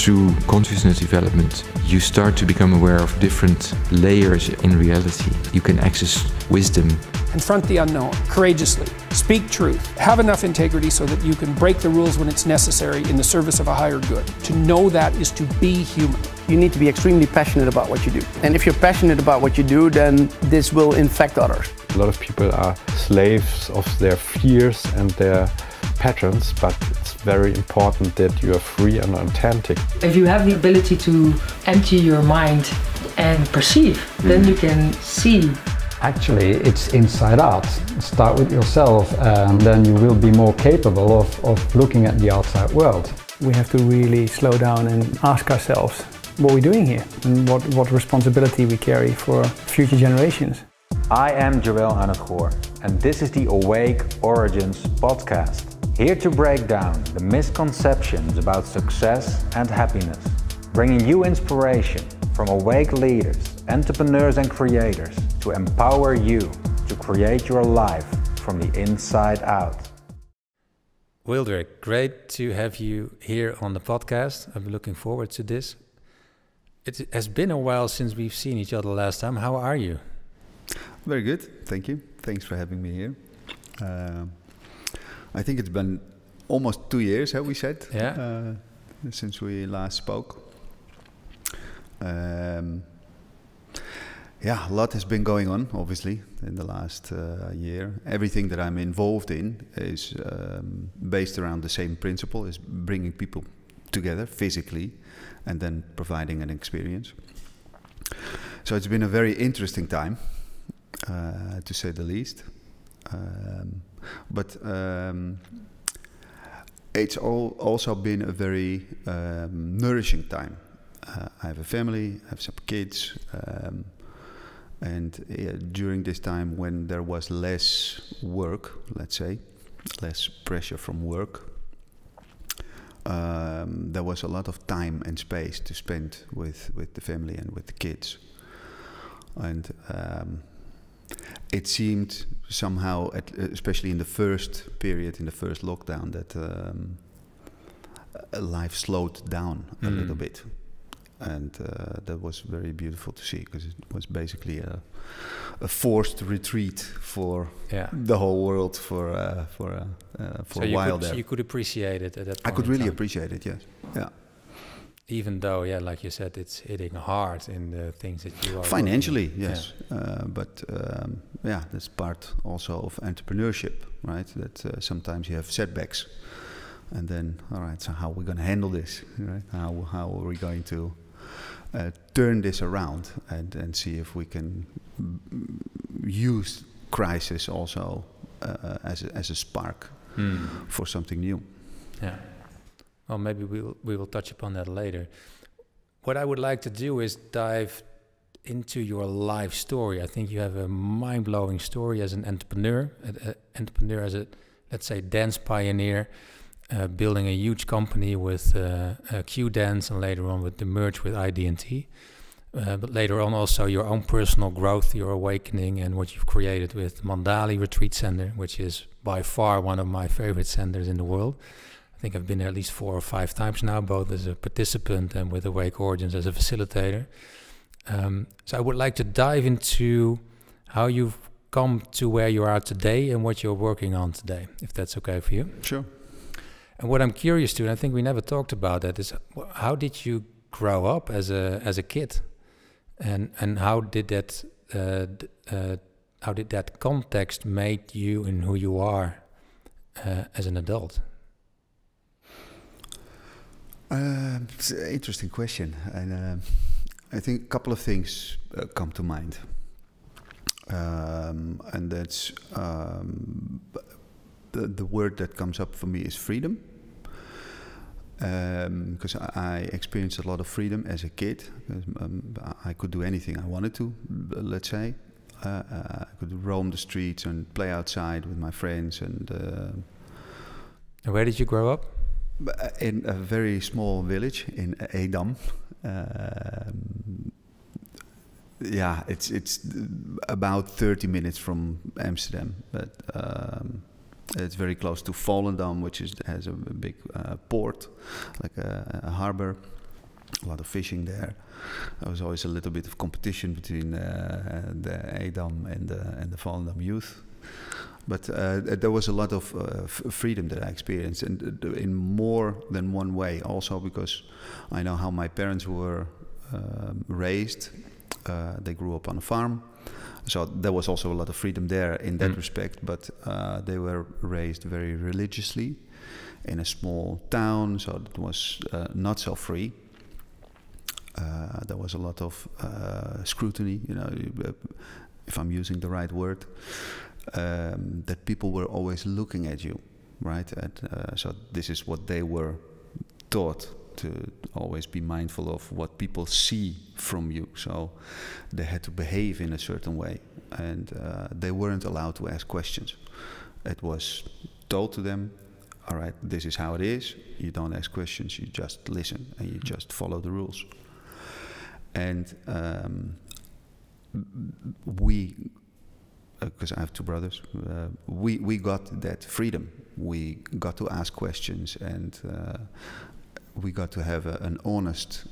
through consciousness development, you start to become aware of different layers in reality. You can access wisdom. Confront the unknown courageously. Speak truth. Have enough integrity so that you can break the rules when it's necessary in the service of a higher good. To know that is to be human. You need to be extremely passionate about what you do. And if you're passionate about what you do, then this will infect others. A lot of people are slaves of their fears and their patterns, but it's very important that you are free and authentic. If you have the ability to empty your mind and perceive, then you can see. Actually, it's inside out. Start with yourself and then you will be more capable of looking at the outside world. We have to really slow down and ask ourselves what we're doing here and what responsibility we carry for future generations. I am Joel and Goor, and this is the Awake Origins podcast. Here to break down the misconceptions about success and happiness, bringing you inspiration from awake leaders, entrepreneurs and creators to empower you to create your life from the inside out. Wildrik, great to have you here on the podcast. I'm looking forward to this. It has been a while since we've seen each other last time. How are you? Very good, thank you. Thanks for having me here. I think it's been almost 2 years, have we said? Yeah. Since we last spoke. Yeah, a lot has been going on, obviously, in the last year. Everything that I'm involved in is based around the same principle, is bringing people together physically and then providing an experience. So it's been a very interesting time, to say the least. But it's also been a very nourishing time. I have a family, I have some kids, and during this time when there was less work, let's say, less pressure from work, there was a lot of time and space to spend with the family and with the kids. And it seemed somehow, especially in the first period, in the first lockdown, that life slowed down a little bit. And that was very beautiful to see, because it was basically a forced retreat for the whole world for a while there. So you could appreciate it at that point. I could really appreciate it, yes. Yeah. Even though, yeah, like you said, it's hitting hard in the things that you are financially, yes. Yeah. But yeah, that's part also of entrepreneurship, right? That sometimes you have setbacks, and then, all right, so how are we going to handle this, right? How are we going to turn this around and see if we can use crisis also as a spark for something new. Yeah. Well, maybe we will touch upon that later. What I would like to do is dive into your life story. I think you have a mind-blowing story as an entrepreneur, as a, let's say, dance pioneer, building a huge company with Q Dance, and later on with the merge with ID&T. But later on also your own personal growth, your awakening, and what you've created with Mandali Retreat Center, which is by far one of my favorite centers in the world. I think I've been there at least 4 or 5 times now, both as a participant and with Awake Origins as a facilitator. So I would like to dive into how you've come to where you are today and what you're working on today, if that's okay for you. Sure. And what I'm curious to, and I think we never talked about that, is how did you grow up as a kid, and how did that context make you and who you are as an adult? It's an interesting question, and I think a couple of things come to mind, and that's the word that comes up for me is freedom, because I experienced a lot of freedom as a kid. I could do anything I wanted to, let's say. I could roam the streets and play outside with my friends. And where did you grow up? In a very small village in Edam. Yeah, it's about 30 minutes from Amsterdam, but it's very close to Volendam, which has a big port, like a harbor. a lot of fishing there. There was always a little bit of competition between the Edam and the Volendam youth. But there was a lot of freedom that I experienced, and in more than one way. Also because I know how my parents were raised. They grew up on a farm, so there was also a lot of freedom there in that respect. But they were raised very religiously in a small town, so it was not so free. There was a lot of scrutiny, you know, if I'm using the right word. That people were always looking at you, right? So this is what they were taught, to always be mindful of what people see from you. So they had to behave in a certain way, and they weren't allowed to ask questions. It was told to them, all right, this is how it is. You don't ask questions, you just listen and you just follow the rules. And we, because I have two brothers, we got that freedom. We got to ask questions, and we got to have an honest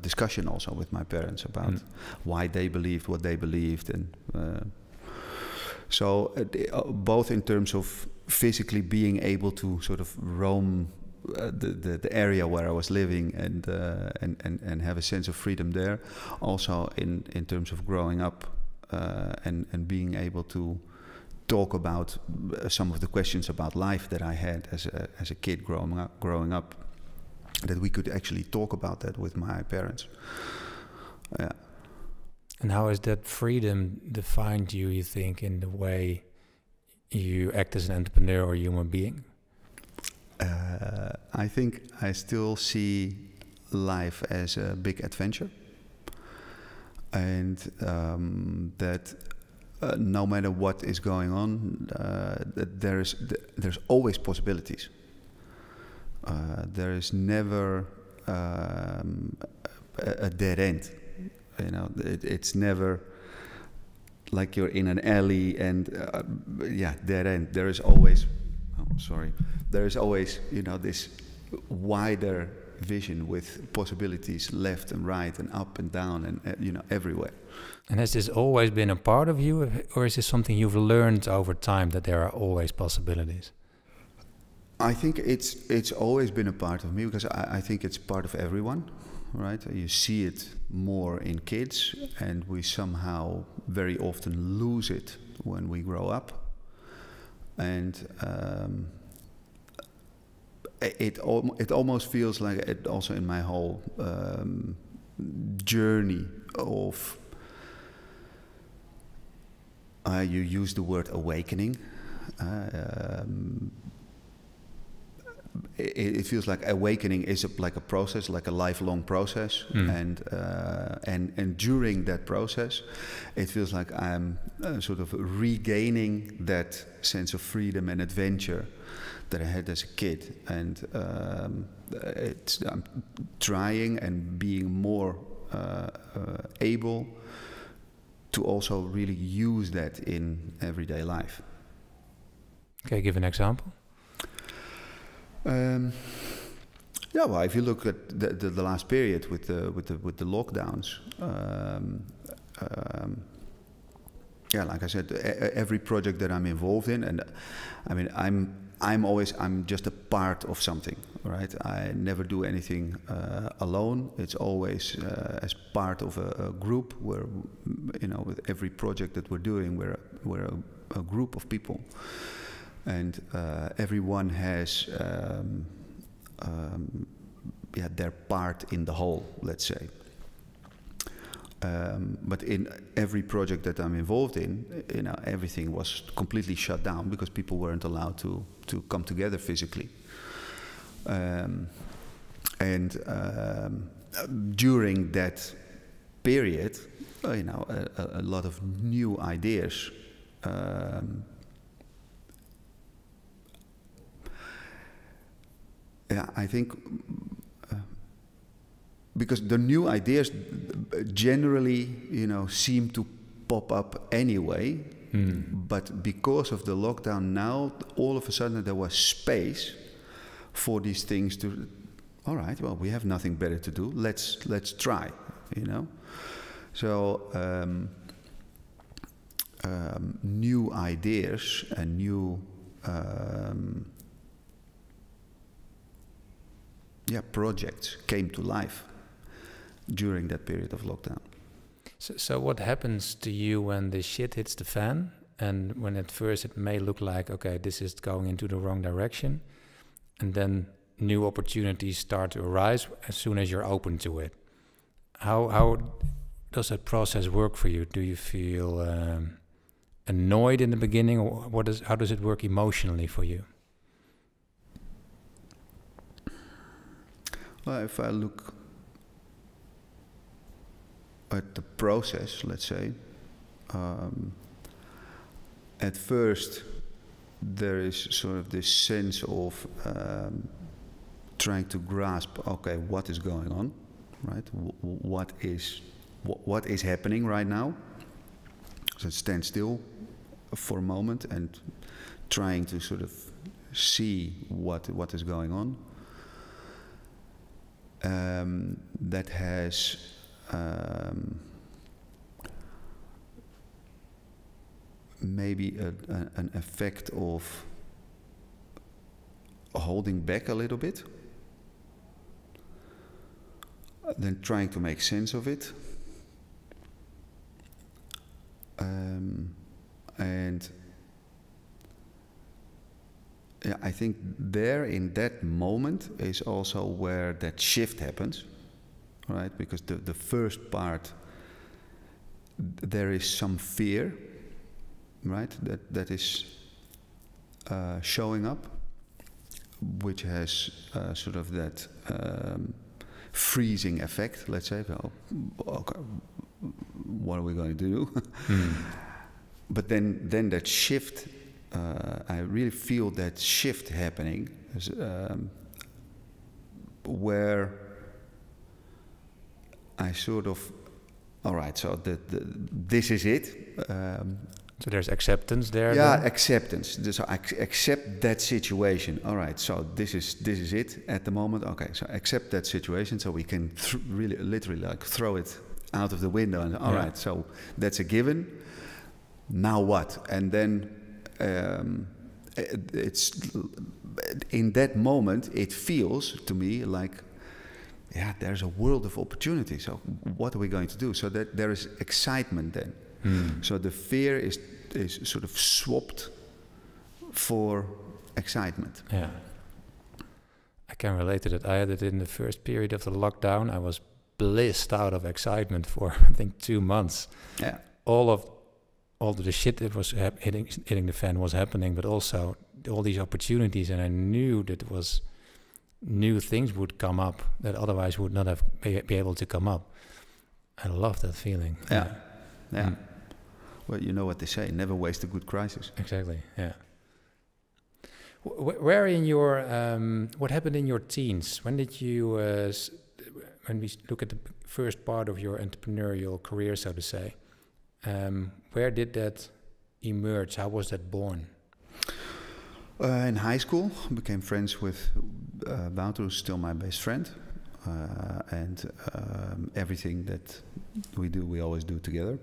discussion also with my parents about why they believed what they believed. And so both in terms of physically being able to sort of roam the area where I was living and have a sense of freedom there. Also in terms of growing up and being able to talk about some of the questions about life that I had as a kid growing up, that we could actually talk about that with my parents. Yeah. And how has that freedom defined you, you think, in the way you act as an entrepreneur or human being? I think I still see life as a big adventure, and that no matter what is going on, there's always possibilities. There is never a dead end. You know, it's never like you're in an alley and dead end. There is always, there is always, you know, this wider vision with possibilities left and right and up and down and you know, everywhere. And has this always been a part of you, or is this something you've learned over time, that there are always possibilities? I think it's always been a part of me, because I think it's part of everyone, right? You see it more in kids, and we somehow very often lose it when we grow up. And it almost feels like it also in my whole journey of, you use the word awakening. It feels like awakening is like a process, like a lifelong process, and during that process, it feels like I'm sort of regaining that sense of freedom and adventure that I had as a kid, and I'm trying and being more able to also really use that in everyday life. Okay, give an example. Yeah, well, if you look at the last period with the lockdowns, yeah, like I said, every project that I'm involved in, and I mean, I'm just a part of something, right? I never do anything alone. It's always as part of a group where, you know, with every project that we're doing, we're a group of people. And everyone has their part in the whole, let's say. But in every project that I'm involved in, you know, everything was completely shut down because people weren't allowed to come together physically. During that period, you know, a lot of new ideas. Yeah, I think because the new ideas generally, you know, seem to pop up anyway. But because of the lockdown now, all of a sudden there was space for these things to all right, well, we have nothing better to do. Let's try, you know. So new ideas and new projects came to life during that period of lockdown. So what happens to you when the shit hits the fan, and when at first it may look like, okay, this is going into the wrong direction, and then new opportunities start to arise as soon as you're open to it? How does that process work for you? Do you feel annoyed in the beginning, or how does it work emotionally for you? Well, if I look at the process, let's say, at first there is sort of this sense of trying to grasp, okay, what is going on, right? What is happening right now? So stand still for a moment and trying to sort of see what is going on. That has maybe an effect of holding back a little bit, then trying to make sense of it, and yeah, I think there in that moment is also where that shift happens, right? Because the first part, there is some fear, right? That is showing up, which has sort of that freezing effect. Let's say, well, okay, what are we going to do? But then that shift. I really feel that shift happening, where I sort of, all right, so this is it. So there's acceptance there. Yeah, then? acceptance. So I accept that situation. All right, so this is it at the moment. Okay, so accept that situation, so we can really, literally, like throw it out of the window. And all right, so that's a given. Now what? And then. It's in that moment it feels to me like, yeah, there's a world of opportunity. So what are we going to do? So that there is excitement then. So the fear is sort of swapped for excitement. Yeah, I can relate to that. I had it in the first period of the lockdown. I was blissed out of excitement for I think 2 months. Yeah, all of the shit that was hitting the fan was happening, but also all these opportunities, and I knew that it was new things would come up that otherwise would not have be able to come up. I love that feeling. Yeah. Well, you know what they say: never waste a good crisis. Exactly. Yeah. Where in your what happened in your teens? When did you? When we look at the first part of your entrepreneurial career, so to say. Where did that emerge? How was that born? In high school, I became friends with Wouter, who's still my best friend. And everything that we do, we always do together.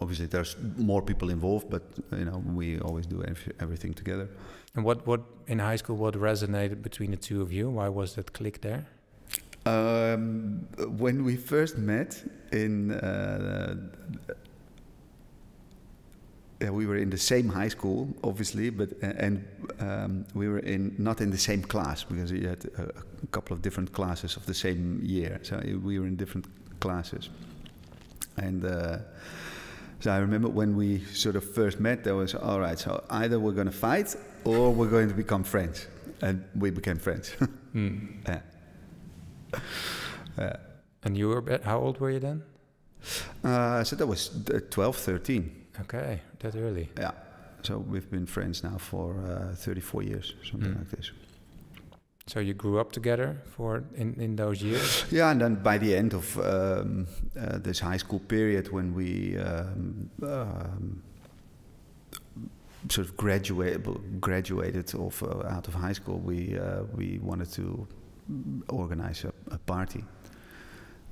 Obviously, there's more people involved, but you know, we always do everything together. And what in high school, what resonated between the two of you? Why was that click there? When we first met we were in the same high school, obviously, but we were not in the same class because we had a couple of different classes of the same year. So we were in different classes, and so I remember when we sort of first met, there was all right. So either we're going to fight or we're going to become friends, and we became friends. Yeah. And you were, how old were you then? So that was 12, 13. Okay, that early. Yeah. So we've been friends now for 34 years, something like this. So you grew up together in those years? Yeah, and then by the end of this high school period, when we sort of graduated out of high school, we wanted to organize a party.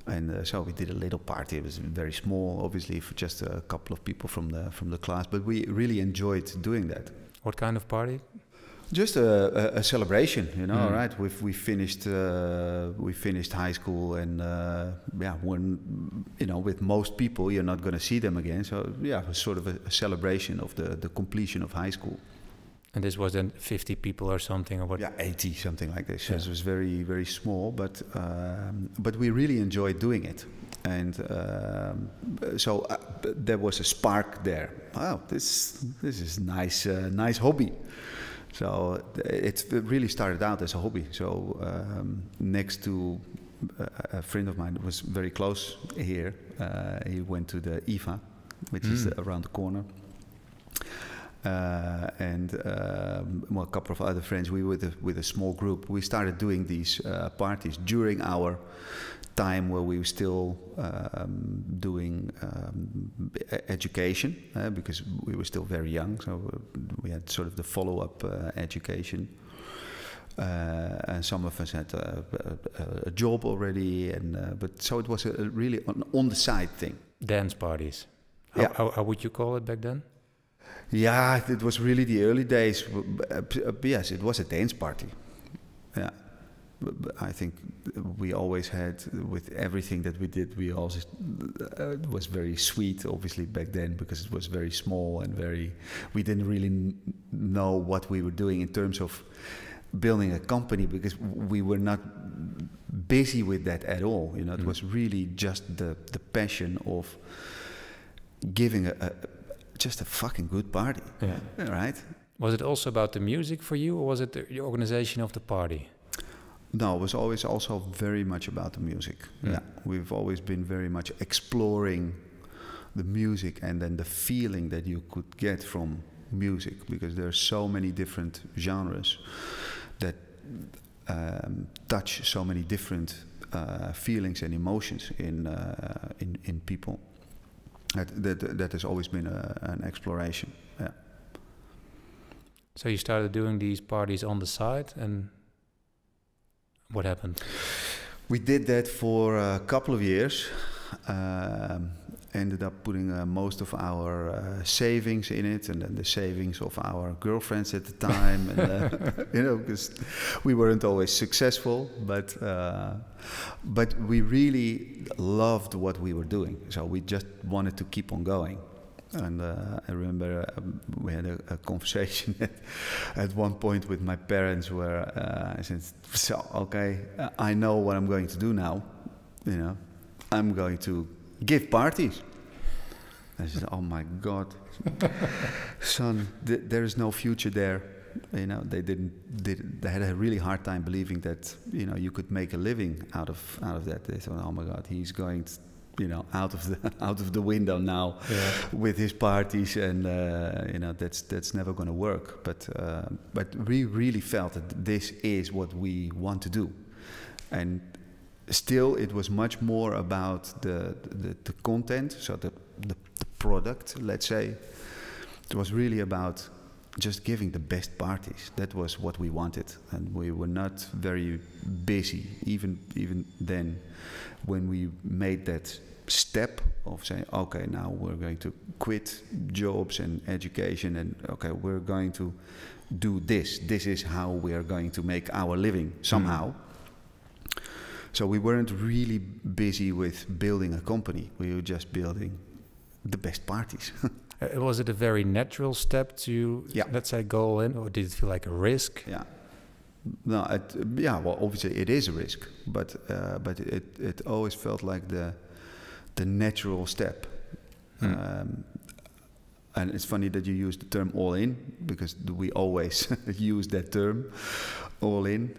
And so we did a little party. It was very small, obviously, for just a couple of people from the class. But we really enjoyed doing that. What kind of party? Just a celebration, you know. Right? We finished high school, and when with most people, you're not going to see them again. So yeah, it was sort of a celebration of the completion of high school. And this was then 50 people or something, or what? Yeah, 80, something like this. Yeah. So it was very, very small, but we really enjoyed doing it. And so there was a spark there. Wow, this is nice hobby. So it really started out as a hobby. So next to a friend of mine that was very close here, he went to the IFA, which is around the corner. And a couple of other friends, we were with a small group. We started doing these parties during our time where we were still doing education, because we were still very young. So we had sort of the follow-up education. And some of us had a job already, but so it was really on the side thing. Dance parties. How would you call it back then? Yeah, it was really the early days. Yes, it was a dance party. Yeah, I think we always had, with everything that we did, we always it was very sweet, obviously back then, because it was very small and we didn't really know what we were doing in terms of building a company, because we were not busy with that at all. You know, it was really just the passion of giving just a fucking good party. Yeah. Right? Was it also about the music for you, or was it the organization of the party? No, it was always also very much about the music. Yeah, we've always been very much exploring the music and then the feeling that you could get from music, because there are so many different genres that touch so many different feelings and emotions in people. That has always been an exploration. Yeah. So you started doing these parties on the side, and what happened? We did that for a couple of years. Ended up putting most of our savings in it, and then the savings of our girlfriends at the time, and because we weren't always successful, but we really loved what we were doing, so we just wanted to keep on going. And I remember we had a conversation at one point with my parents where I said, "So, okay, I know what I'm going to do now. You know, I'm going to give parties." I said, "Oh my God, son, there is no future there." You know, they had a really hard time believing that, you know, you could make a living out of that. They thought, "Oh my God, he's going to, you know, out of the window now with his parties, and you know, that's never going to work." But we really felt that this is what we want to do, and still it was much more about the content, so the product, let's say. It was really about just giving the best parties. That was what we wanted, and we were not very busy even then when we made that step of saying, okay, now we're going to quit jobs and education, and okay, we're going to do this. This is how we are going to make our living somehow. So we weren't really busy with building a company. We were just building the best parties. Was it a very natural step to, let's say, go all in, or did it feel like a risk? Yeah. No, well, obviously it is a risk, but it always felt like the natural step. And it's funny that you use the term all in, because we always use that term, all in,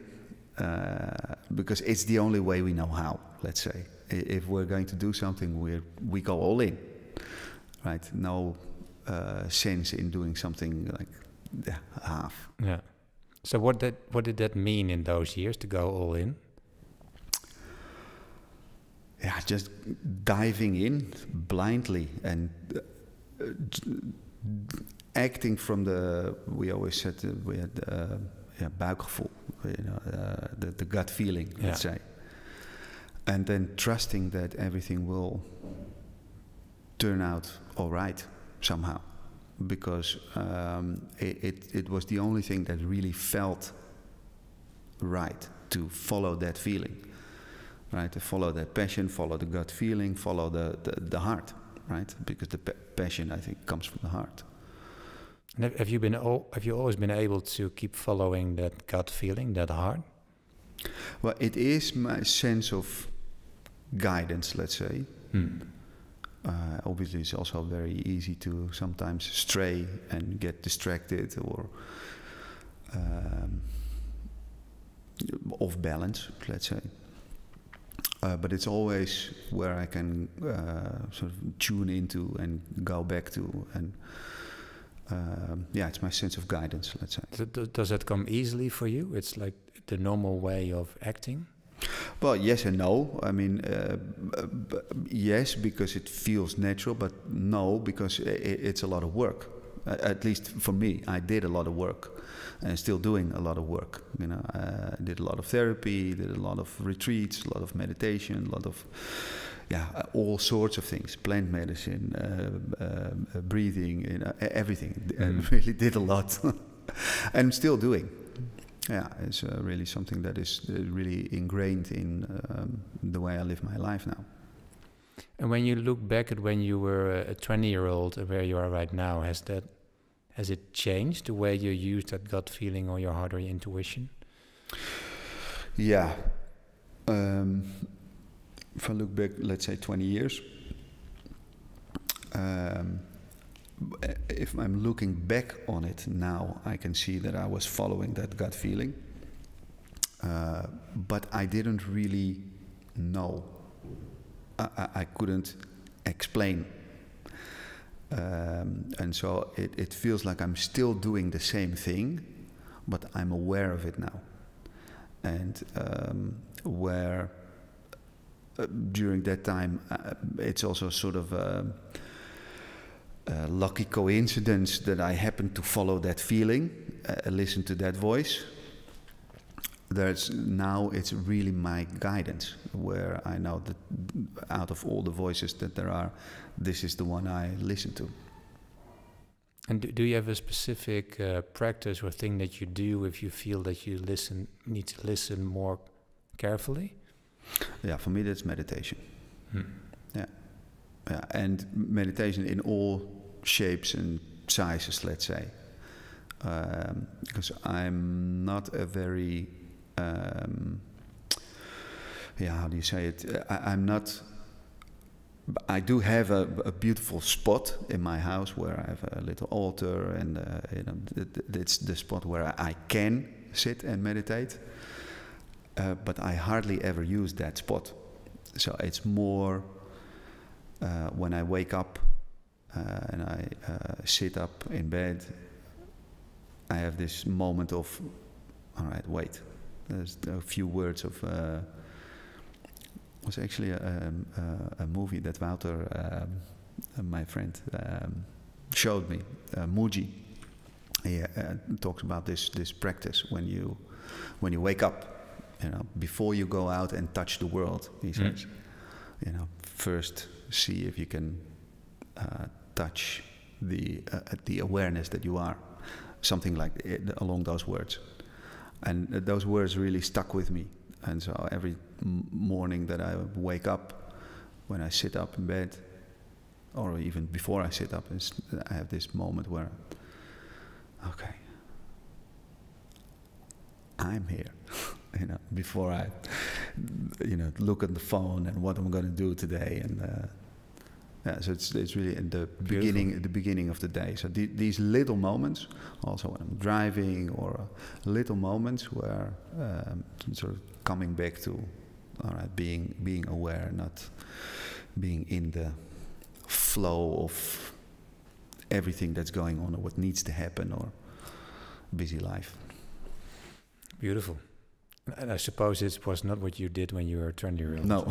because it's the only way we know how, let's say. If we're going to do something, we go all in, right? No sense in doing something like half. Yeah. So what did that mean in those years, to go all in? Yeah, just diving in blindly, and acting from we always said we had buikgevoel, the gut feeling, let's say. And then trusting that everything will turn out all right somehow. Because it was the only thing that really felt right, to follow that feeling, right? To follow that passion, follow the gut feeling, follow the heart, right? Because the passion, I think, comes from the heart. And have you always been able to keep following that gut feeling, that heart? Well, it is my sense of guidance, let's say. Obviously, it's also very easy to sometimes stray and get distracted or off balance, let's say. But it's always where I can sort of tune into and go back to, and it's my sense of guidance, let's say. Does that come easily for you? It's like the normal way of acting? Well, yes and no. I mean, yes, because it feels natural, but no, because it's a lot of work. At least for me, I did a lot of work, and still doing a lot of work. You know, I did a lot of therapy, did a lot of retreats, a lot of meditation, a lot of all sorts of things, plant medicine, breathing, everything. I really did a lot, and I'm still doing. Yeah, it's really something that is really ingrained in the way I live my life now. And when you look back at when you were a 20-year-old and where you are right now, has it changed the way you use that gut feeling or your heart or your intuition? Yeah. If I look back, let's say 20 years, if I'm looking back on it now, I can see that I was following that gut feeling, but I didn't really know. I couldn't explain, and so it feels like I'm still doing the same thing, but I'm aware of it now, and where during that time it's also sort of a lucky coincidence that I happened to follow that feeling, listen to that voice. It's really my guidance, where I know that out of all the voices that there are, this is the one I listen to. And do you have a specific practice or thing that you do if you feel that you need to listen more carefully? Yeah, for me that's meditation. Yeah, and meditation in all shapes and sizes, let's say, because I'm not a very how do you say it? I'm not. I do have a beautiful spot in my house where I have a little altar, and it's the spot where I can sit and meditate. But I hardly ever use that spot, so it's more when I wake up and I sit up in bed. I have this moment of, all right, wait. There's a few words of. Was actually a movie that Wouter, my friend, showed me. Muji. He talks about this practice when you wake up, before you go out and touch the world. He says, first see if you can touch the awareness that you are, something like along those words, and those words really stuck with me. And so every morning that I wake up, when I sit up in bed, or even before I sit up, I have this moment where, okay, I'm here. Before I, look at the phone and what I'm going to do today, and so it's really in the beginning of the day. So these little moments, also when I'm driving, or little moments where sort of coming back to, all right, being aware, not being in the flow of everything that's going on or what needs to happen or busy life. Beautiful. And I suppose it was not what you did when you were 20-year-old. No.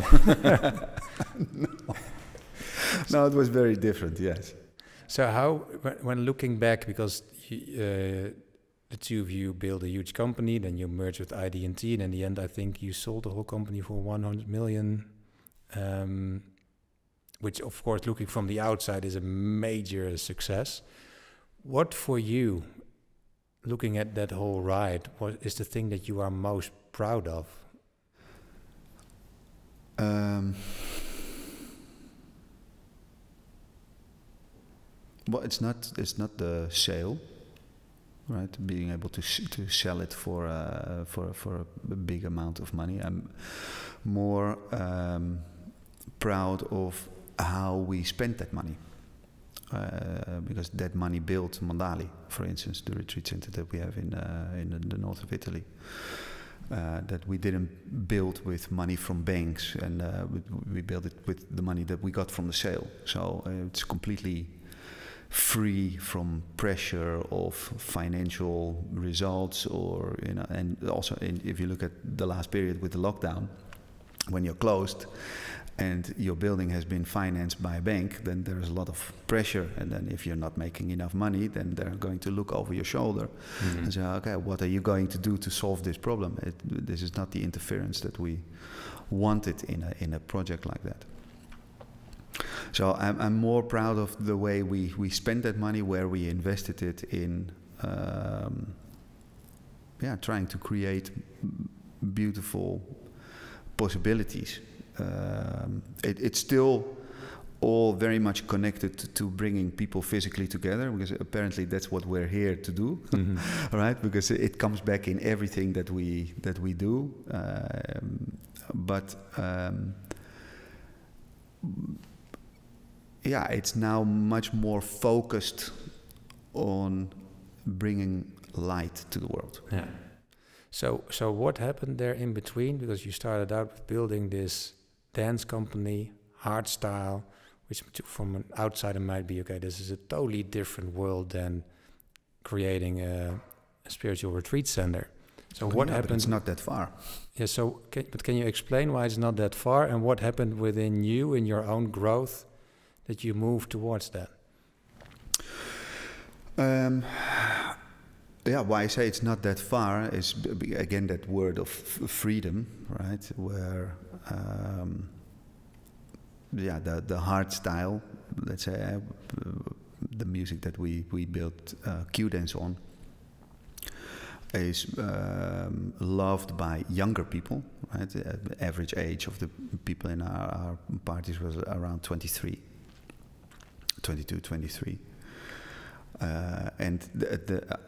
No, it was very different, yes. So how, when looking back, because the two of you built a huge company, then you merged with ID&T, and in the end, I think you sold the whole company for 100 million, which, of course, looking from the outside is a major success. What for you, looking at that whole ride, what is the thing that you are most proud of? Well, it's not the sale, right? Being able to sell it for a big amount of money. I'm more proud of how we spent that money, because that money built Mandali, for instance, the retreat center that we have in the north of Italy. That we didn't build with money from banks, and we built it with the money that we got from the sale. So it's completely free from pressure of financial results, or and also if you look at the last period with the lockdown, when you're closed and your building has been financed by a bank, then there's a lot of pressure, and then if you're not making enough money, then they're going to look over your shoulder and say, okay, what are you going to do to solve this problem? This is not the interference that we wanted in a project like that. So I'm more proud of the way we spent that money, where we invested it in trying to create beautiful possibilities. It's still all very much connected to bringing people physically together, because apparently that's what we're here to do, right? Because it comes back in everything that we do. It's now much more focused on bringing light to the world. Yeah. So what happened there in between? Because you started out with building this dance company, hard style, which from an outsider might be, okay, this is a totally different world than creating a spiritual retreat center. So what happened? It's not that far. Yeah. So, can you explain why it's not that far, and what happened within you in your own growth that you moved towards that? Why I say it's not that far is, again, that word of freedom, right? Where, the hard style, let's say, the music that we built Q-Dance on, is loved by younger people, right? The average age of the people in our parties was around 22, 23. And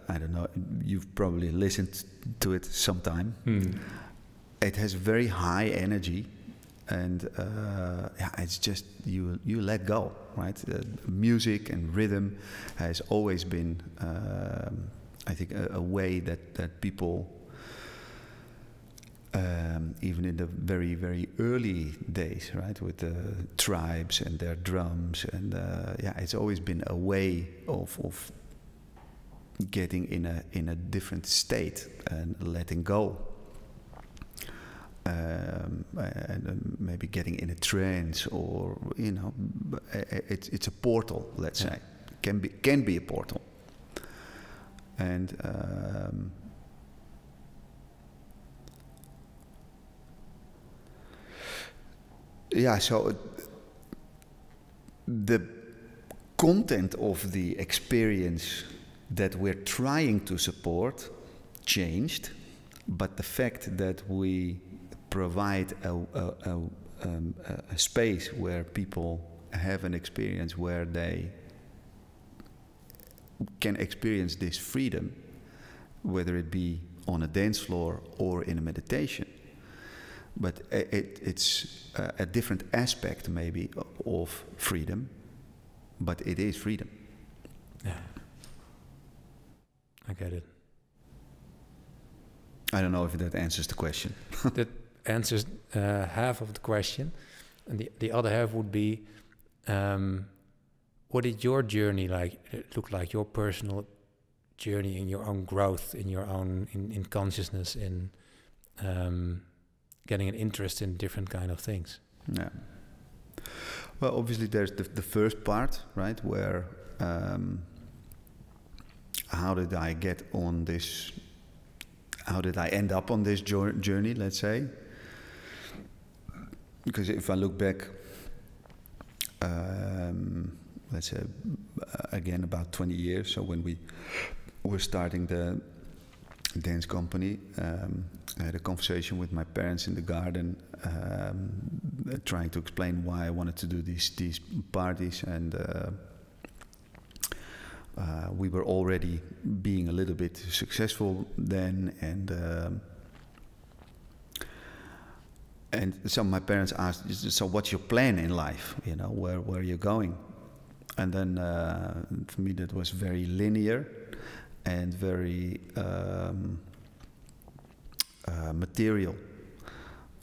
I don't know, you've probably listened to it sometime. It has very high energy, and it's just you let go, right? Music and rhythm has always been, I think, a way that people, even in the very, very early days, right, with the tribes and their drums, and it's always been a way of getting in a different state and letting go, and maybe getting in a trance, or it's a portal, let's say, can be a portal, and. So the content of the experience that we're trying to support changed, but the fact that we provide a space where people have an experience where they can experience this freedom, whether it be on a dance floor or in a meditation. But it's a different aspect, maybe, of freedom, but it is freedom. Yeah, I get it. I don't know if that answers the question. That answers half of the question, and the other half would be, what did your journey look like? Your personal journey in your own growth, in your own in consciousness, in getting an interest in different kind of things. Yeah. Well, obviously there's the first part, right, where how did I get on this? How did I end up on this journey? Let's say, because if I look back, let's say again about 20 years. So when we were starting the dance company, I had a conversation with my parents in the garden, trying to explain why I wanted to do these parties, and we were already being a little bit successful then, and so my parents asked, "So what's your plan in life? You know, where are you going?" And then for me that was very linear and very material,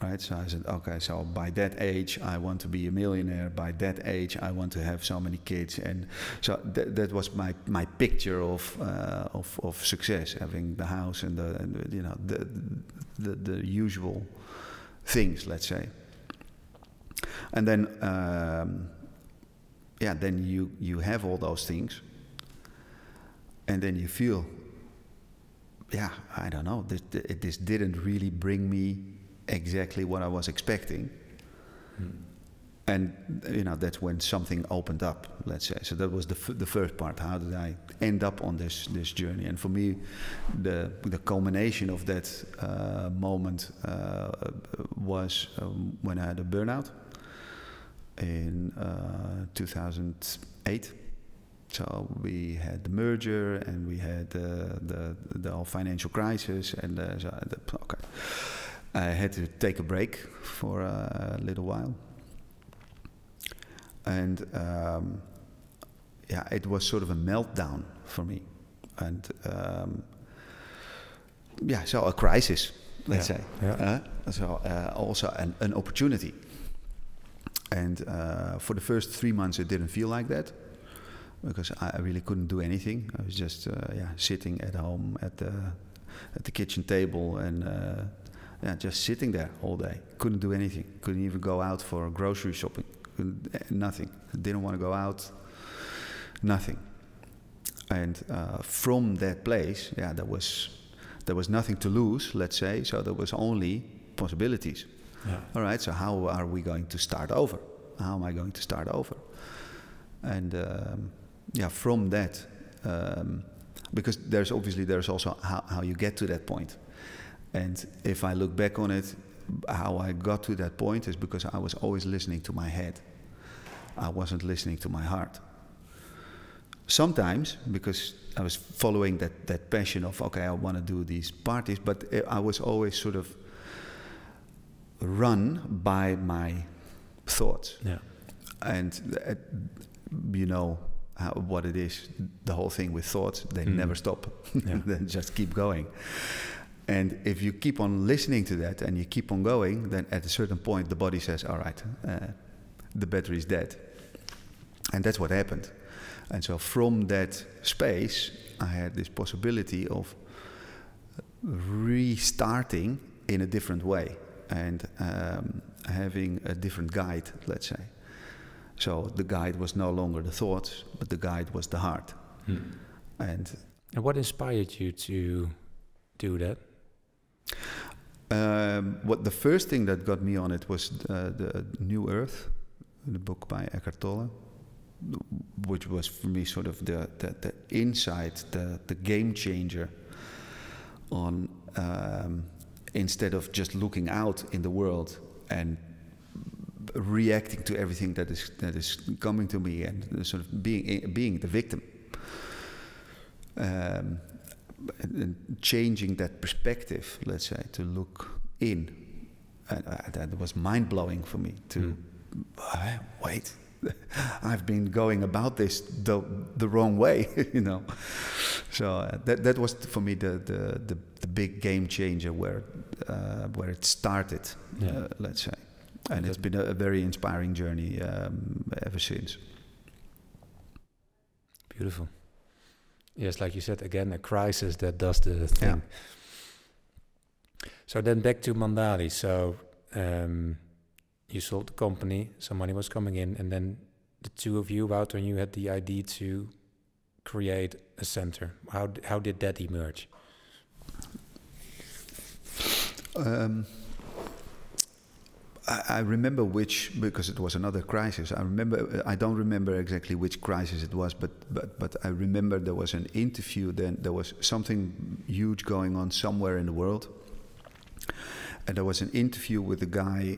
right? So I said, okay, so by that age I want to be a millionaire, by that age I want to have so many kids, and so that was my picture of success, having the house and the usual things, let's say. And then then you have all those things, and then you feel, I don't know, this didn't really bring me exactly what I was expecting. And that's when something opened up, let's say. So that was the first part. How did I end up on this journey? And for me, the culmination of that moment was when I had a burnout in 2008. So we had the merger, and we had the whole financial crisis, and I had to take a break for a little while. And it was sort of a meltdown for me, and so a crisis, let's say. So also an opportunity. And for the first 3 months, it didn't feel like that, because I really couldn't do anything. I was just sitting at home at the kitchen table, and just sitting there all day. Couldn't do anything. Couldn't even go out for grocery shopping. Nothing. Didn't want to go out. Nothing. And from that place, there was nothing to lose, let's say. So there was only possibilities. All right. So how are we going to start over? How am I going to start over? And from that, because there's also how you get to that point. And if I look back on it, how I got to that point is because I was always listening to my head. I wasn't listening to my heart. Sometimes because I was following that passion of, okay, I want to do these parties, but I was always sort of run by my thoughts. And what it is, the whole thing with thoughts, they never stop. They just keep going. And if you keep on listening to that and you keep on going, then at a certain point the body says, all right, the battery is dead. And that's what happened. And so from that space, I had this possibility of restarting in a different way, and having a different guide, let's say. So the guide was no longer the thoughts, but the guide was the heart. And what inspired you to do that? What the first thing that got me on it was the New Earth, the book by Eckhart Tolle, which was for me sort of the insight, the game changer on instead of just looking out in the world and reacting to everything that is coming to me, and sort of being the victim. And changing that perspective, let's say, to look in, and that was mind-blowing for me. To wait, I've been going about this the wrong way, So that was for me the big game changer where it started, let's say, and it's been a very inspiring journey ever since. Beautiful. Yes, like you said, again, a crisis that does the thing. So then back to Mandali. So you sold the company, some money was coming in, and then the two of you, Wouter and you, had the idea to create a center? How did that emerge? I remember which, because it was another crisis. I don't remember exactly which crisis it was, but I remember there was an interview. Then there was something huge going on somewhere in the world, and there was an interview with a guy.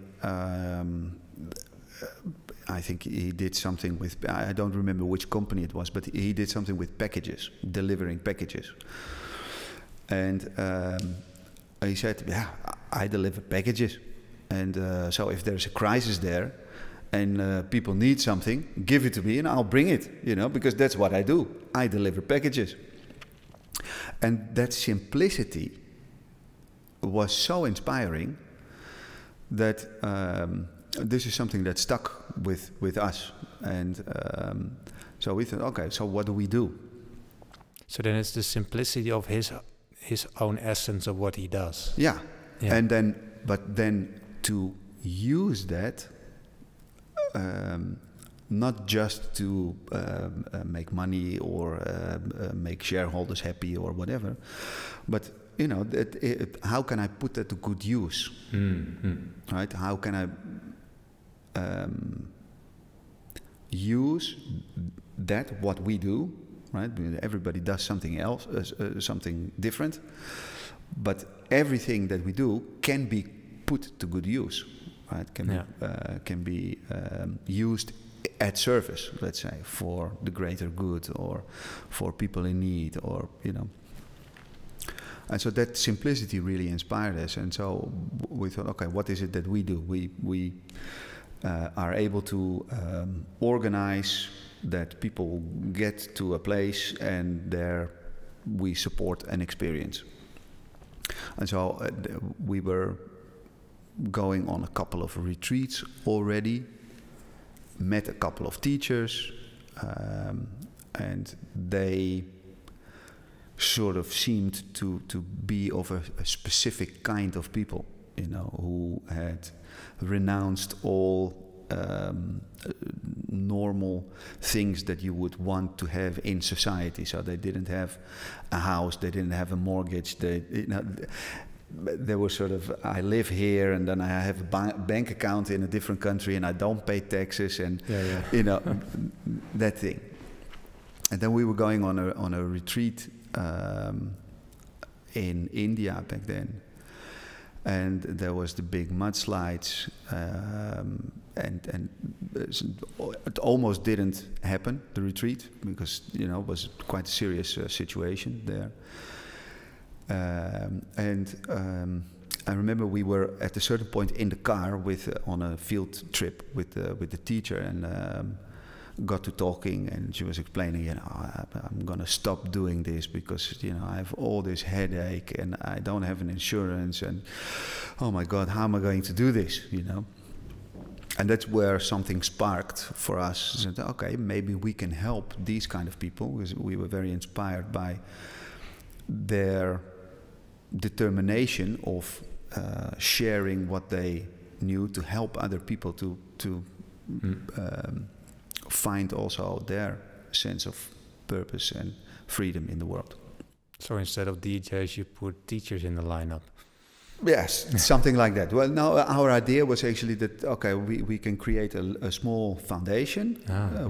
I think he did something with, I don't remember which company it was, but he did something with packages, delivering packages. And he said, yeah, I deliver packages. And so if there's a crisis there and people need something, give it to me and I'll bring it, you know, because that's what I do. I deliver packages. And that simplicity was so inspiring that this is something that stuck with us. And so we thought, okay, so what do we do? So then it's the simplicity of his own essence of what he does. Yeah. And then, but then to use that, not just to make money or make shareholders happy or whatever, but you know, how can I put that to good use? Right? How can I use that, what we do, right? Everybody does something else, something different, but everything that we do can be put to good use, right? Can be used at service, let's say, for the greater good or for people in need, or you know. And so that simplicity really inspired us. And so we thought, okay, what is it that we do? We are able to organize that people get to a place and there we support an experience. And so we were going on a couple of retreats already, met a couple of teachers, and they sort of seemed to be of a specific kind of people, you know, who had renounced all normal things that you would want to have in society. So they didn't have a house, they didn't have a mortgage, they were sort of, I live here and then I have a bank account in a different country and I don't pay taxes and you know, that thing. And then we were going on a retreat in India back then, and there was the big mudslides, and it almost didn't happen, the retreat, because you know it was quite a serious situation there. I remember we were at a certain point in the car on a field trip with the teacher, and got to talking, and she was explaining, you know, I'm gonna stop doing this because, you know, I have all this headache and I don't have an insurance, and oh my God, how am I going to do this, you know? And that's where something sparked for us. So, okay, maybe we can help these kind of people, because we were very inspired by their determination of sharing what they knew to help other people to find also their sense of purpose and freedom in the world. So instead of DJs, you put teachers in the lineup. Yes, something like that. Well, no, our idea was actually that, okay, we can create a small foundation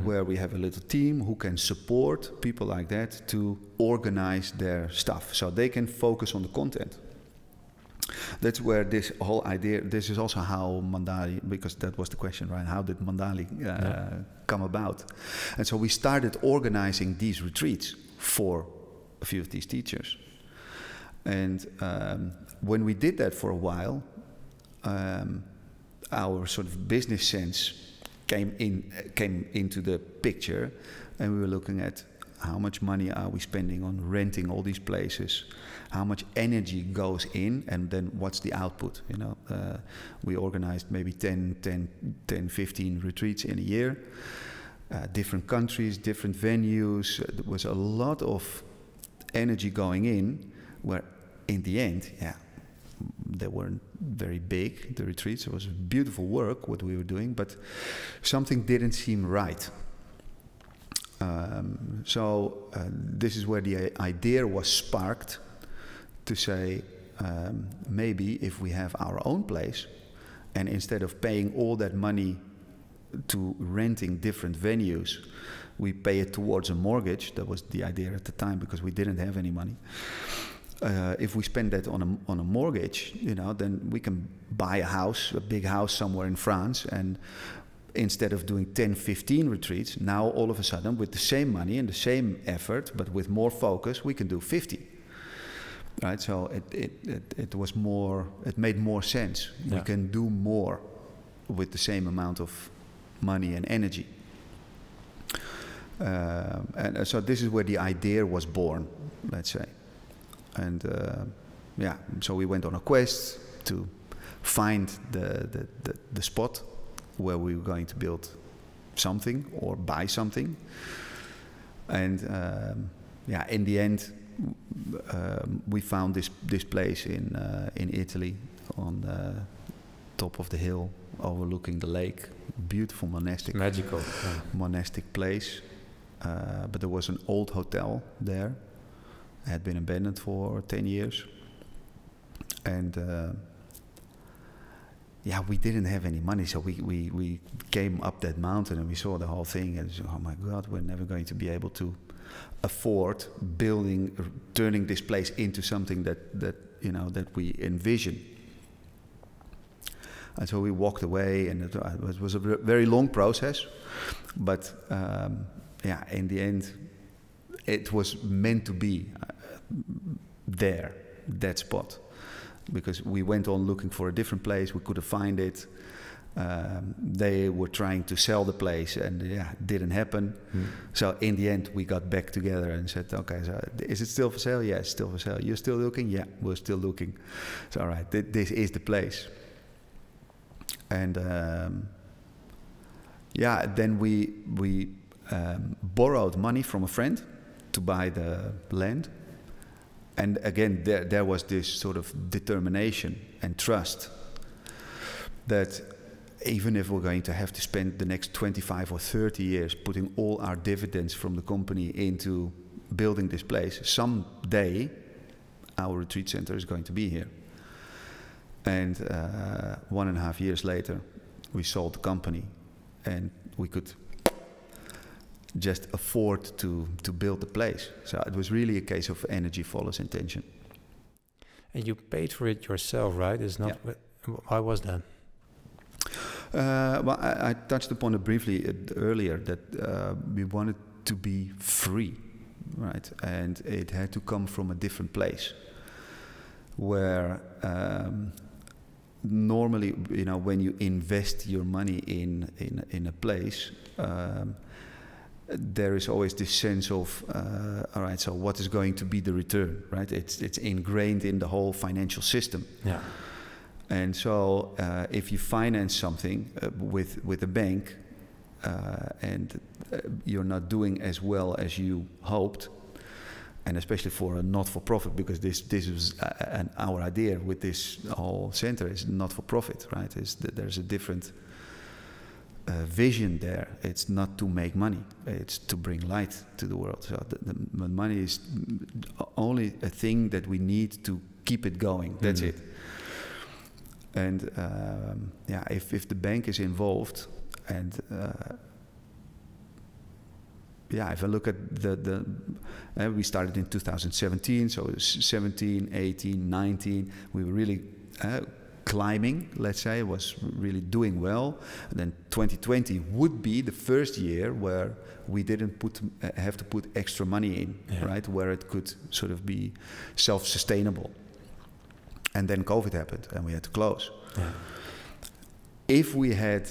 where we have a little team who can support people like that to organize their stuff so they can focus on the content. That's where this whole idea, this is also how Mandali, because that was the question, right? How did Mandali come about? And so we started organizing these retreats for a few of these teachers. And when we did that for a while, our sort of business sense came into the picture, and we were looking at how much money are we spending on renting all these places, how much energy goes in, and then what's the output, you know. We organized maybe 10, 15 retreats in a year, different countries, different venues. There was a lot of energy going in, where in the end, they weren't very big, the retreats. It was beautiful work, what we were doing, but something didn't seem right. This is where the idea was sparked to say, maybe if we have our own place, and instead of paying all that money to renting different venues, we pay it towards a mortgage. That was the idea at the time, because we didn't have any money. If we spend that on a mortgage, you know, then we can buy a house, a big house somewhere in France, and instead of doing 10, 15 retreats, now all of a sudden with the same money and the same effort, but with more focus, we can do 50. Right, so it was more. It made more sense. Yeah. We can do more with the same amount of money and energy. And so this is where the idea was born, let's say. And yeah, so we went on a quest to find the spot where we were going to build something or buy something. And yeah, in the end, we found this place in Italy on the top of the hill overlooking the lake. Beautiful monastic, magical monastic place. But there was an old hotel there. It had been abandoned for 10 years. And yeah, we didn't have any money, so we came up that mountain and we saw the whole thing and said, oh my God, we're never going to be able to afford turning this place into something that you know, that we envision. And so we walked away, and it was a very long process, but yeah, in the end, it was meant to be there, that spot, because we went on looking for a different place. We couldn't find it. They were trying to sell the place, and yeah, it didn't happen. So in the end, we got back together and said, okay, so is it still for sale? Yeah, it's still for sale. You're still looking? Yeah, we're still looking. So all right, this is the place. And yeah, then we borrowed money from a friend to buy the land. And again, there was this sort of determination and trust that even if we're going to have to spend the next 25 or 30 years putting all our dividends from the company into building this place, someday our retreat center is going to be here. And 1.5 years later, we sold the company, and we could just afford to build the place. So it was really a case of energy follows intention. And you paid for it yourself, right? It's not. Yeah. Why was that? Well, I touched upon it briefly earlier, that we wanted to be free, right? And it had to come from a different place, where normally, you know, when you invest your money in a place, there is always this sense of, all right, so what is going to be the return, right? It's ingrained in the whole financial system. Yeah. And so if you finance something with a bank and you're not doing as well as you hoped, and especially for a not-for-profit, because this is our idea with this whole center is not-for-profit, right? There's a different vision there. It's not to make money, it's to bring light to the world. So the money is only a thing that we need to keep it going. That's it. And yeah, if the bank is involved, and yeah, if I look at we started in 2017, so it was 17, 18, 19, we were really climbing, let's say, was really doing well. And then 2020 would be the first year where we didn't have to put extra money in, right, where it could sort of be self-sustainable. And then COVID happened and we had to close. Yeah. If we had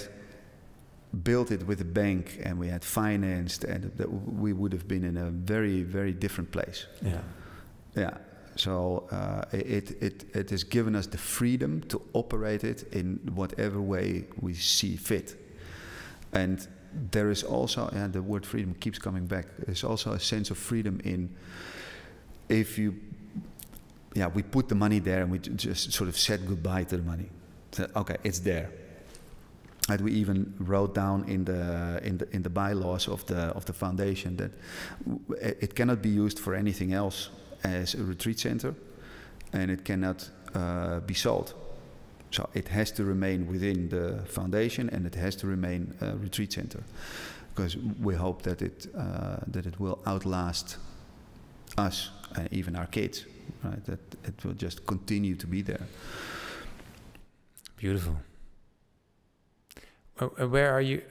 built it with a bank and we had financed, and we would have been in a very, very different place. Yeah. Yeah. So it has given us the freedom to operate it in whatever way we see fit. And there is also, and the word freedom keeps coming back, there's also a sense of freedom in, if you, yeah, we put the money there and we just sort of said goodbye to the money. So, okay, it's there. that we even wrote down in the bylaws of the foundation that it cannot be used for anything else as a retreat center, and it cannot be sold. So it has to remain within the foundation, and it has to remain a retreat center, because we hope that it will outlast us and even our kids, right? That it will just continue to be there. Beautiful. Where are you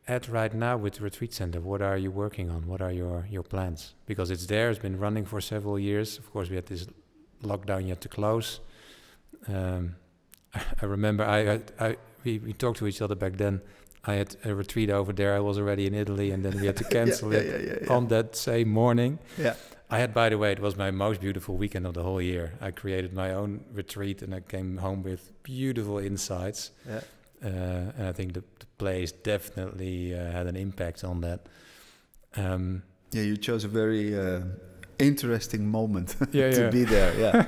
at right now with the retreat center? What are you working on? What are your plans? Because it's there, it's been running for several years. Of course, we had this lockdown you had to close. I remember we talked to each other back then. I had a retreat over there. I was already in Italy, and then we had to cancel it on that same morning. Yeah. I had, by the way, it was my most beautiful weekend of the whole year. I created my own retreat, and I came home with beautiful insights. Yeah. And I think the place definitely had an impact on that. You chose a very interesting moment to be there. Yeah.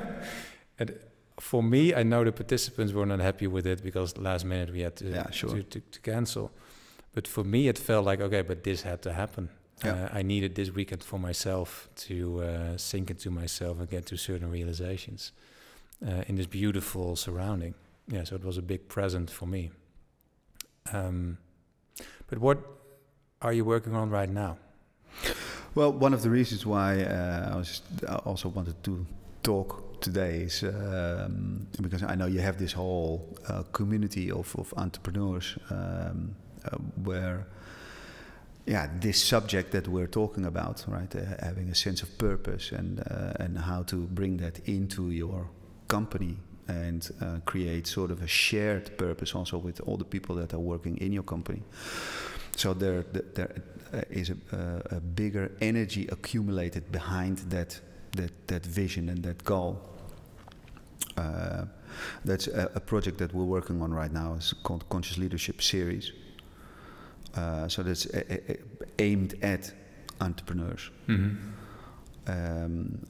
And for me, I know the participants were not happy with it because last minute we had to cancel. But for me, it felt like, okay, but this had to happen. Yeah. I needed this weekend for myself to sink into myself and get to certain realizations in this beautiful surrounding. Yeah, so it was a big present for me. But what are you working on right now? Well, one of the reasons why I also wanted to talk today is because I know you have this whole community of entrepreneurs where, this subject that we're talking about, right, having a sense of purpose and how to bring that into your company and create sort of a shared purpose also with all the people that are working in your company. So there is a bigger energy accumulated behind that vision and that goal. That's a project that we're working on right now. It's called Conscious Leadership Series. So that's aimed at entrepreneurs. Mm-hmm.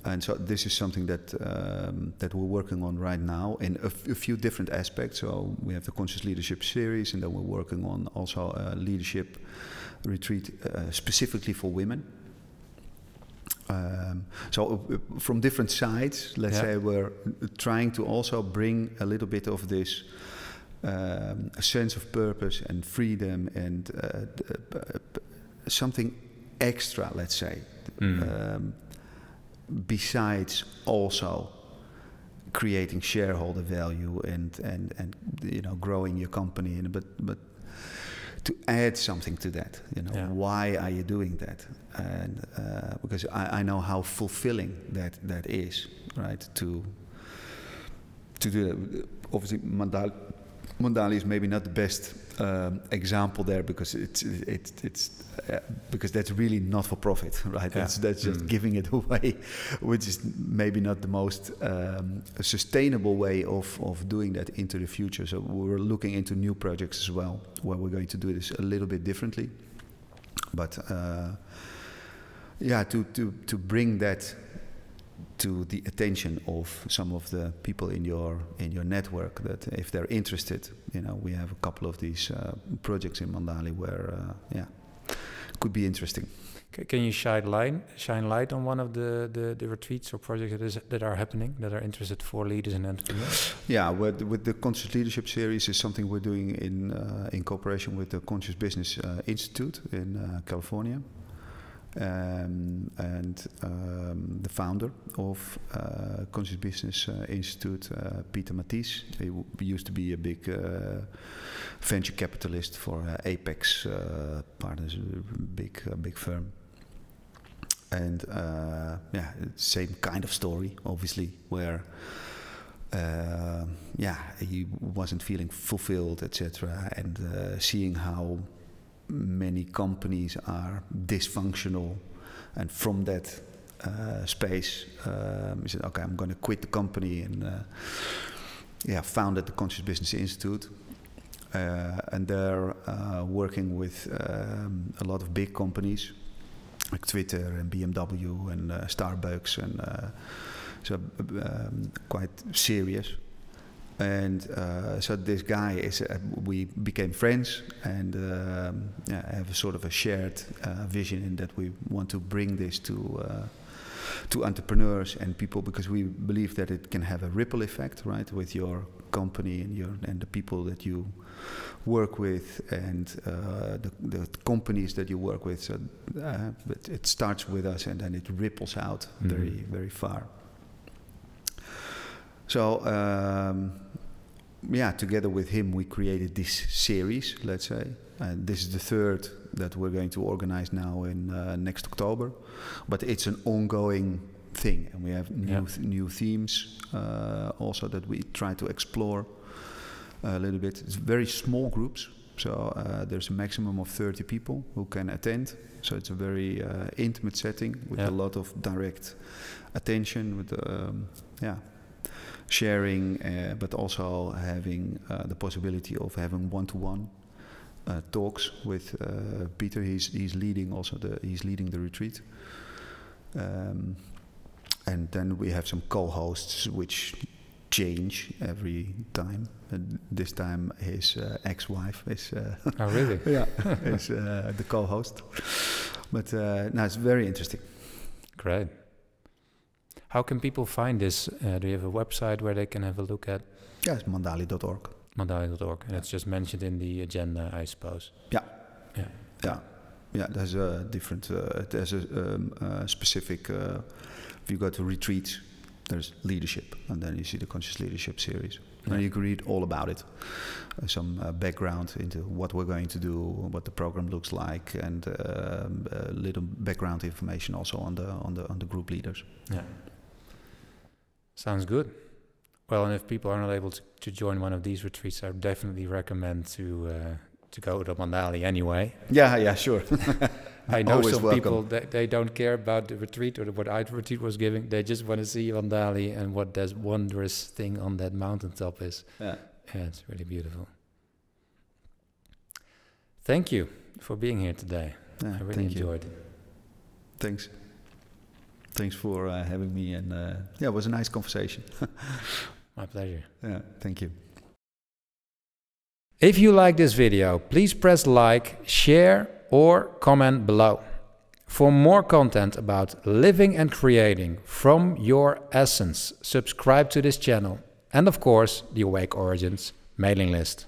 And so this is something that we're working on right now in a few different aspects. So we have the Conscious Leadership Series, and then we're working on also a leadership retreat specifically for women. So from different sides, let's say, we're trying to also bring a little bit of this a sense of purpose and freedom and something extra, let's say. Besides also creating shareholder value and growing your company, but to add something to that, why are you doing that? And because I know how fulfilling that is, right? To do that. Obviously, Mandali is maybe not the best example there because it's because that's really not for profit, right? Yeah. That's just giving it away, which is maybe not the most sustainable way of doing that into the future. So we're looking into new projects as well, where we're going to do this a little bit differently. But to bring that to the attention of some of the people in your network, that if they're interested, we have a couple of these projects in Mandali where could be interesting. Can you shine light on one of the retreats or projects that are happening, that are interested for leaders and entrepreneurs? Yeah, with the Conscious Leadership Series is something we're doing in cooperation with the Conscious Business Institute in California. And the founder of Conscious Business Institute, Peter Matisse, he used to be a big venture capitalist for Apex Partners, a big firm. And same kind of story, obviously, where he wasn't feeling fulfilled, etc. And seeing how many companies are dysfunctional, and from that space he said, okay, I'm going to quit the company, and founded the Conscious Business Institute, and they're working with a lot of big companies like Twitter and BMW and Starbucks, and so quite serious. And so this guy is, we became friends, and have a sort of a shared vision in that we want to bring this to entrepreneurs and people, because we believe that it can have a ripple effect, right, with your company and the people that you work with, and the companies that you work with. So but it starts with us, and then it ripples out very, very far. So together with him, we created this series, let's say. And this is the third that we're going to organize now in next October. But it's an ongoing thing, and we have new themes also that we try to explore a little bit. It's very small groups, so there's a maximum of 30 people who can attend. So it's a very intimate setting with a lot of direct attention, with sharing, but also having the possibility of having one-to-one talks with Peter. He's leading also he's leading the retreat, and then we have some co-hosts which change every time. And this time his ex-wife is oh really? is the co-host. But no, it's very interesting. Great. How can people find this? Do you have a website where they can have a look at? Yeah, it's mandali.org. Mandali.org, and it's just mentioned in the agenda, I suppose. Yeah. There's a different. There's a specific. If you go to retreats, there's leadership, and then you see the conscious leadership series. And you can read all about it, some background into what we're going to do, what the program looks like, and a little background information also on the group leaders. Yeah. Sounds good. Well, and if people are not able to join one of these retreats, I would definitely recommend to go to Mandali anyway. Yeah, sure. I know Always some welcome. people that they don't care about the retreat or what ID retreat was giving. They just want to see Mandali and what that wondrous thing on that mountaintop is. Yeah, it's really beautiful. Thank you for being here today. I really enjoyed it. Thanks. Thanks for having me, and it was a nice conversation. My pleasure. Yeah, thank you. If you like this video, please press like, share, or comment below. For more content about living and creating from your essence, subscribe to this channel and of course the Awake Origins mailing list.